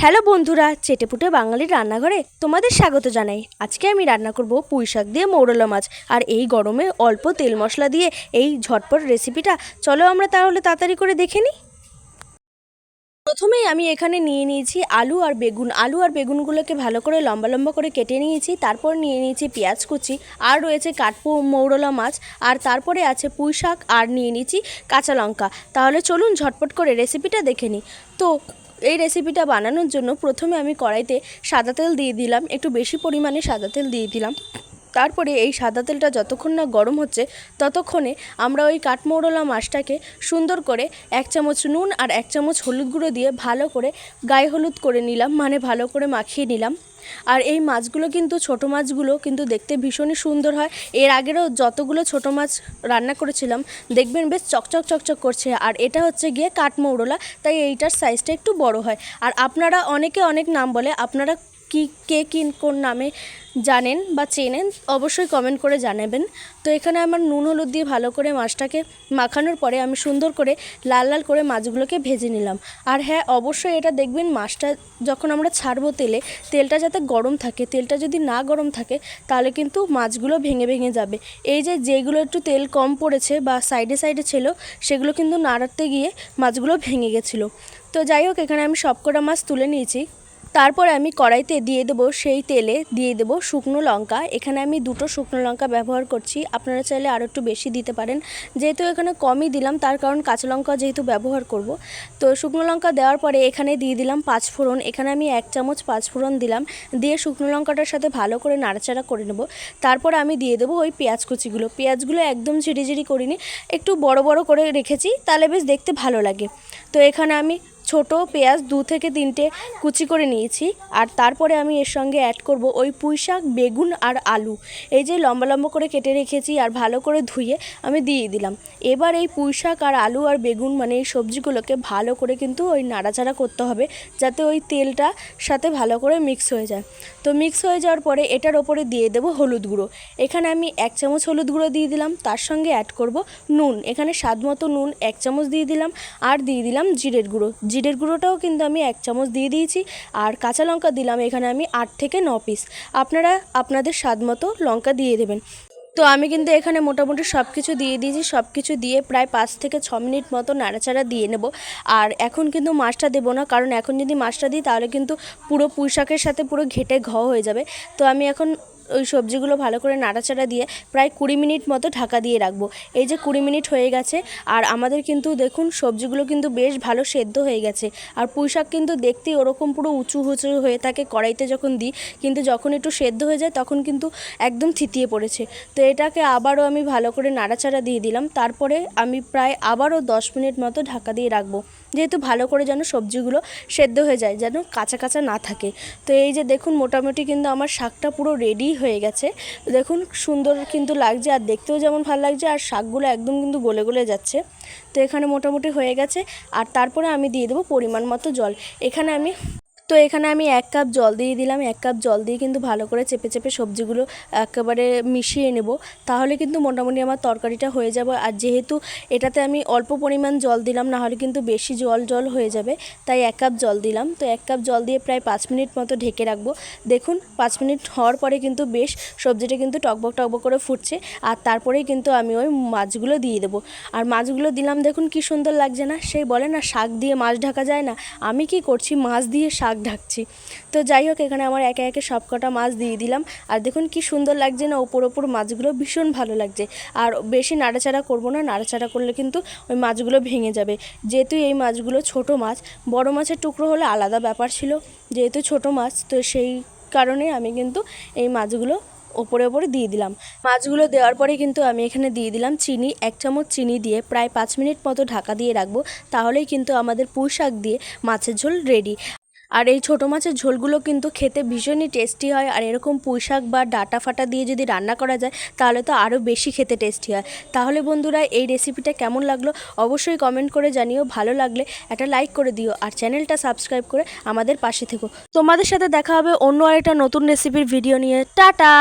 Hello বন্ধুরা, চেটেপুটে বাঙালির রান্নাঘরে তোমাদের স্বাগত জানাই। আজকে আমি রান্না করব পুঁই শাক দিয়ে মৌরলা মাছ। আর এই গরমে অল্প তেল মশলা দিয়ে এই ঝটপট রেসিপিটা চলো আমরা তাহলে তাড়াতাড়ি করে দেখে নিই। প্রথমেই আমি এখানে নিয়ে নিয়েছি আলু আর বেগুন। আলু আর বেগুনগুলোকে ভালো করে লম্বা লম্বা করে কেটে নিয়েছি। তারপর নিয়ে নিয়েছি পেঁয়াজ কুচি, আর রয়েছে কাটবো মৌরলা মাছ, আর তারপরে আছে পুঁই শাক, আর নিয়ে নিয়েছি কাঁচা লঙ্কা। তাহলে চলুন ঝটপট করে রেসিপিটা দেখে নিই। তো এই রেসিপিটা বানানোর জন্য প্রথমে আমি কড়াইতে সাদা তেল দিয়ে দিলাম, একটু বেশি পরিমাণে সাদা তেল দিয়ে দিলাম। তারপরে এই সাদা তেলটা যতক্ষণ না গরম হচ্ছে ততক্ষণে আমরা ওই কাঠমৌরলা মাছটাকে সুন্দর করে 1 চামচ নুন আর 1 চামচ হলুদ গুঁড়ো দিয়ে ভালো করে গায়ে হলুদ করে নিলাম, মানে ভালো করে মাখিয়ে নিলাম। আর এই মাছগুলো কিন্তু ছোটো মাছগুলো কিন্তু দেখতে ভীষণই সুন্দর হয়। এর আগেরও যতগুলো ছোটো মাছ রান্না করেছিলাম দেখবেন বেশ চকচক চকচক করছে। আর এটা হচ্ছে গিয়ে কাঠমৌরলা, তাই এইটার সাইজটা একটু বড় হয়। আর আপনারা অনেকে অনেক নাম বলে, আপনারা কে কোন নামে জানেন বা চেনেন অবশ্যই কমেন্ট করে জানাবেন। তো এখানে আমার নুন হলুদ দিয়ে ভালো করে মাছটাকে মাখানোর পরে আমি সুন্দর করে লাল লাল করে মাছগুলোকে ভেজে নিলাম। আর হ্যাঁ, অবশ্যই এটা দেখবেন মাছটা যখন আমরা ছাড়বো তেলটা যাতে গরম থাকে। তেলটা যদি না গরম থাকে তাহলে কিন্তু মাছগুলো ভেঙে ভেঙে যাবে। এই যেগুলো একটু তেল কম পড়েছে বা সাইডে সাইডে ছিল, সেগুলো কিন্তু নাড়াতে গিয়ে মাছগুলো ভেঙে গেছিলো। তো যাই হোক, এখানে আমি সবকটা মাছ তুলে নিয়েছি। তারপরে আমি কড়াইতে দিয়ে দেবো, সেই তেলে দিয়ে দেবো শুকনো লঙ্কা। এখানে আমি 2টো শুকনো লঙ্কা ব্যবহার করছি, আপনারা চাইলে আরও একটু বেশি দিতে পারেন। যেহেতু এখানে কমই দিলাম, তার কারণ কাঁচা লঙ্কা যেহেতু ব্যবহার করব। তো শুকনো লঙ্কা দেওয়ার পরে এখানে দিয়ে দিলাম 5 ফোড়ন। এখানে আমি 1 চামচ 5 ফোড়ন দিলাম, দিয়ে শুকনো লঙ্কাটার সাথে ভালো করে নাড়াচাড়া করে নেব। তারপর আমি দিয়ে দেবো ওই পেঁয়াজ কুচিগুলো। পেঁয়াজগুলো একদম ঝিরিঝিরি করিনি, একটু বড় বড় করে রেখেছি, তাহলে বেশ দেখতে ভালো লাগে। তো এখানে আমি ছোট পেঁয়াজ 2 থেকে 3টে কুচি করে নিয়েছি। আর তারপরে আমি এর সঙ্গে অ্যাড করব ওই পুঁই শাক, বেগুন আর আলু। এই যে লম্বা লম্বা করে কেটে রেখেছি আর ভালো করে ধুয়ে আমি দিয়ে দিলাম। এবার এই পুঁই শাক আর আলু আর বেগুন, মানে এই সবজিগুলোকে ভালো করে কিন্তু ওই নাড়াচাড়া করতে হবে, যাতে ওই তেলটা সাথে ভালো করে মিক্স হয়ে যায়। তো মিক্স হয়ে যাওয়ার পরে এটার ওপরে দিয়ে দেবো হলুদ গুঁড়ো। এখানে আমি 1 চামচ হলুদ গুঁড়ো দিয়ে দিলাম। তার সঙ্গে অ্যাড করব নুন। এখানে স্বাদ মতো নুন 1 চামচ দিয়ে দিলাম, আর দিয়ে দিলাম জিরের গুঁড়ো। জিরের গুঁড়োটাও কিন্তু আমি 1 চামচ দিয়ে দিয়েছি। আর কাঁচা লঙ্কা দিলাম এখানে আমি 8 থেকে 9 পিস। আপনারা আপনাদের স্বাদ মতো লঙ্কা দিয়ে দেবেন। তো আমি কিন্তু এখানে মোটামুটি সব কিছু দিয়ে দিয়েছি। সব কিছু দিয়ে প্রায় 5 থেকে 6 মিনিট মতো নাড়াচাড়া দিয়ে নেব। আর এখন কিন্তু মাছটা দেবো না, কারণ এখন যদি মাছটা দিই তাহলে কিন্তু পুরো পুঁই শাকের সাথে পুরো ঘেঁটে হয়ে যাবে। তো আমি এখন ওই সবজিগুলো ভালো করে নাড়াচাড়া দিয়ে প্রায় 20 মিনিট মতো ঢাকা দিয়ে রাখবো। এই যে 20 মিনিট হয়ে গেছে, আর আমাদের কিন্তু দেখুন সবজিগুলো কিন্তু বেশ ভালো সেদ্ধ হয়ে গেছে। আর পুঁই শাক কিন্তু দেখতেই ওরকম পুরো উঁচু হয়ে থাকে কড়াইতে যখন দিই, কিন্তু যখন একটু সেদ্ধ হয়ে যায় তখন কিন্তু একদম থিতিয়ে পড়েছে। তো এটাকে আবারও আমি ভালো করে নাড়াচাড়া দিয়ে দিলাম। তারপরে আমি প্রায় আবারও 10 মিনিট মতো ঢাকা দিয়ে রাখবো, যেহেতু ভালো করে যেন সবজিগুলো সেদ্ধ হয়ে যায়, যেন কাঁচা কাঁচা না থাকে। তো এই যে দেখুন মোটামুটি কিন্তু আমার শাকটা পুরো রেডি হয়ে গেছে। দেখুন সুন্দর কিন্তু লাগছে, আর দেখতেও যেমন ভালো লাগছে, আর শাকগুলো একদম কিন্তু গলে গলে যাচ্ছে। তো এখানে মোটামুটি হয়ে গেছে। আর তারপরে আমি দিয়ে দেবো পরিমাণ মতো জল। এখানে আমি 1 কাপ জল দিয়ে দিলাম। 1 কাপ জল দিয়ে কিন্তু ভালো করে চেপে চেপে সবজিগুলো একেবারে মিশিয়ে নেব, তাহলে কিন্তু মোটামুটি আমার তরকারিটা হয়ে যাবে। আর যেহেতু এটাতে আমি অল্প পরিমাণ জল দিলাম, না হলে কিন্তু বেশি জল হয়ে যাবে, তাই 1 কাপ জল দিলাম। তো 1 কাপ জল দিয়ে প্রায় 5 মিনিট মতো ঢেকে রাখবো। দেখুন 5 মিনিট হওয়ার পরে কিন্তু বেশ সবজিটা কিন্তু টকবক টকবক করে ফুটছে। আর তারপরেই কিন্তু আমি ওই মাছগুলো দিয়ে দেবো। আর মাছগুলো দিলাম, দেখুন কি সুন্দর লাগছে না? সেই বলে না শাক দিয়ে মাছ ঢাকা যায় না, আমি কি করছি মাছ দিয়ে শাক ঢাকছি। তো যাই হোক, এখানে আমার একে একে সবকটা মাছ দিয়ে দিলাম। আর দেখুন কি সুন্দর লাগছে না? ওপর মাছগুলো ভীষণ ভালো লাগছে। আর বেশি নাড়াচাড়া করব না, নাড়াচাড়া করলে কিন্তু ওই মাছগুলো ভেঙে যাবে। যেহেতু এই মাছগুলো ছোট মাছ, বড় মাছের টুকরো হলে আলাদা ব্যাপার ছিল, যেহেতু ছোট মাছ তো সেই কারণে আমি কিন্তু এই মাছগুলো ওপরে দিয়ে দিলাম। মাছগুলো দেওয়ার পরে কিন্তু আমি এখানে দিয়ে দিলাম চিনি। 1 চামচ চিনি দিয়ে প্রায় 5 মিনিট মতো ঢাকা দিয়ে রাখবো, তাহলেই কিন্তু আমাদের পুঁই শাক দিয়ে মাছের ঝোল রেডি। আর এই ছোটো মাছের ঝোলগুলো কিন্তু খেতে ভীষণই টেস্টি হয়। আর এরকম পুঁই শাক বা ডাঁটা ফাটা দিয়ে যদি রান্না করা যায় তাহলে তো আরও বেশি খেতে টেস্টি হয়। তাহলে বন্ধুরা, এই রেসিপিটা কেমন লাগলো অবশ্যই কমেন্ট করে জানিও। ভালো লাগলে একটা লাইক করে দিও, আর চ্যানেলটা সাবস্ক্রাইব করে আমাদের পাশে থেকো। তোমাদের সাথে দেখা হবে অন্য আরেকটা নতুন রেসিপির ভিডিও নিয়ে। টাটা।